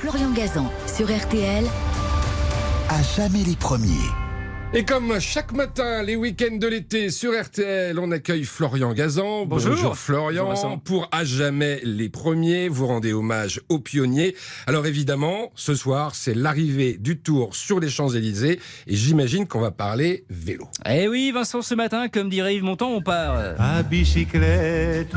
Florian Gazan sur RTL. À jamais les premiers. Et comme chaque matin, les week-ends de l'été sur RTL, on accueille Florian Gazan. Bonjour Florian. Bonjour pour À jamais les premiers, vous rendez hommage aux pionniers. Alors évidemment, ce soir, c'est l'arrivée du Tour sur les Champs-Élysées. Et j'imagine qu'on va parler vélo. Eh oui, Vincent, ce matin, comme dirait Yves Montand, on part à bicyclette.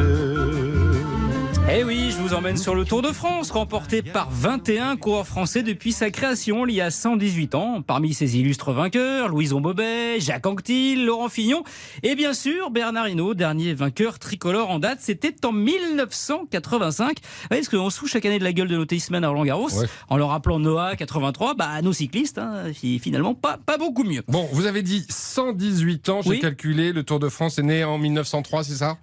Eh oui, je vous emmène sur le Tour de France, remporté par 21 coureurs français depuis sa création il y a 118 ans. Parmi ses illustres vainqueurs, Louison Bobet, Jacques Anquetil, Laurent Fignon et bien sûr Bernard Hinault, dernier vainqueur tricolore en date. C'était en 1985. Est-ce qu'on se fout chaque année de la gueule de nos tennismen à Roland-Garros, en leur appelant Noah 83, nos cyclistes, finalement pas beaucoup mieux. Bon, vous avez dit 118 ans, j'ai calculé, le Tour de France est né en 1903, c'est ça ?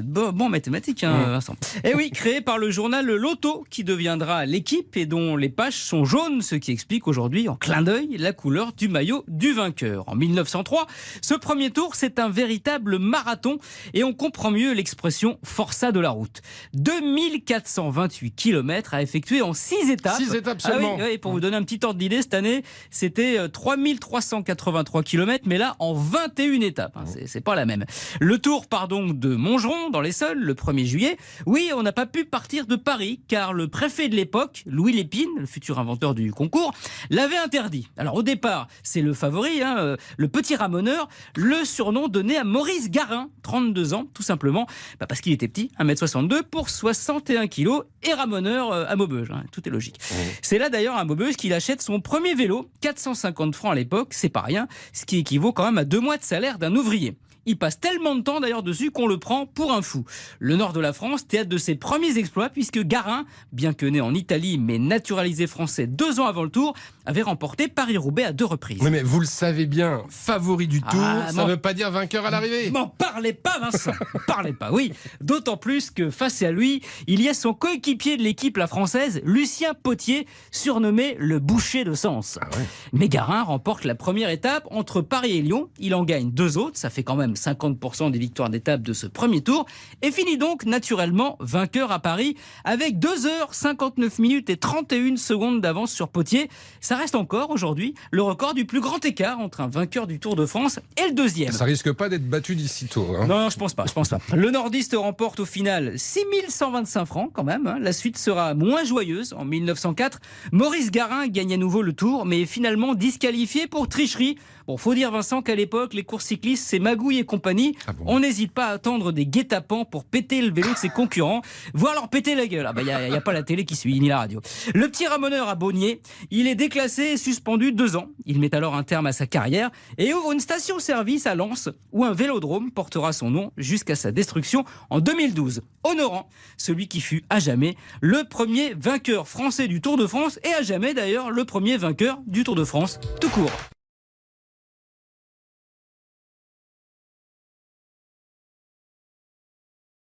Bon mathématiques, Vincent. Eh oui, créé par le journal L'Auto, qui deviendra l'équipe et dont les pages sont jaunes, ce qui explique aujourd'hui, en clin d'œil, la couleur du maillot du vainqueur. En 1903, ce premier tour, c'est un véritable marathon et on comprend mieux l'expression « forçat de la route ». 2428 km à effectuer en 6 étapes. 6 étapes seulement. Oui, pour vous donner un petit ordre d'idée, cette année, c'était 3383 km, mais là, en 21 étapes. C'est pas la même. Le tour part donc de Montgeron, dans l'Essonne, le 1er juillet. Oui, on n'a pas pu partir de Paris, car le préfet de l'époque, Louis Lépine, le futur inventeur du concours, l'avait interdit. Alors au départ, c'est le favori, le petit ramoneur, le surnom donné à Maurice Garin, 32 ans, tout simplement, parce qu'il était petit, 1m62 pour 61 kg, et ramoneur à Maubeuge, tout est logique. C'est là d'ailleurs à Maubeuge qu'il achète son premier vélo, 450 francs à l'époque, c'est pas rien, ce qui équivaut quand même à 2 mois de salaire d'un ouvrier. Il passe tellement de temps d'ailleurs dessus qu'on le prend pour un fou. Le nord de la France, théâtre de ses premiers exploits, puisque Garin, bien que né en Italie mais naturalisé français 2 ans avant le Tour, avait remporté Paris-Roubaix à 2 reprises. Oui, mais vous le savez bien, favori du Tour, ça ne veut pas dire vainqueur à l'arrivée. M'en parlez pas, Vincent. Parlez pas, oui. D'autant plus que face à lui, il y a son coéquipier de l'équipe, la française, Lucien Potier, surnommé le boucher de Sens. Mais Garin remporte la première étape entre Paris et Lyon. Il en gagne 2 autres, ça fait quand même 50% des victoires d'étape de ce premier tour, et finit donc naturellement vainqueur à Paris avec 2h59 minutes et 31 secondes d'avance sur Potier. Ça reste encore aujourd'hui le record du plus grand écart entre un vainqueur du Tour de France et le deuxième. Ça risque pas d'être battu d'ici tôt. Non, je pense pas. Le nordiste remporte au final 6125 francs quand même. La suite sera moins joyeuse. En 1904, Maurice Garin gagne à nouveau le Tour, mais est finalement disqualifié pour tricherie. Bon, faut dire, Vincent, qu'à l'époque, les courses cyclistes, c'est magouille et compagnie. On n'hésite pas à attendre des guet-apens pour péter le vélo de ses concurrents, voire leur péter la gueule. Il n'y a pas la télé qui suit, ni la radio. Le petit ramoneur à Beaunier, il est déclassé et suspendu 2 ans. Il met alors un terme à sa carrière et ouvre une station-service à Lens, où un vélodrome portera son nom jusqu'à sa destruction en 2012, honorant celui qui fut à jamais le premier vainqueur français du Tour de France et à jamais d'ailleurs le premier vainqueur du Tour de France tout court.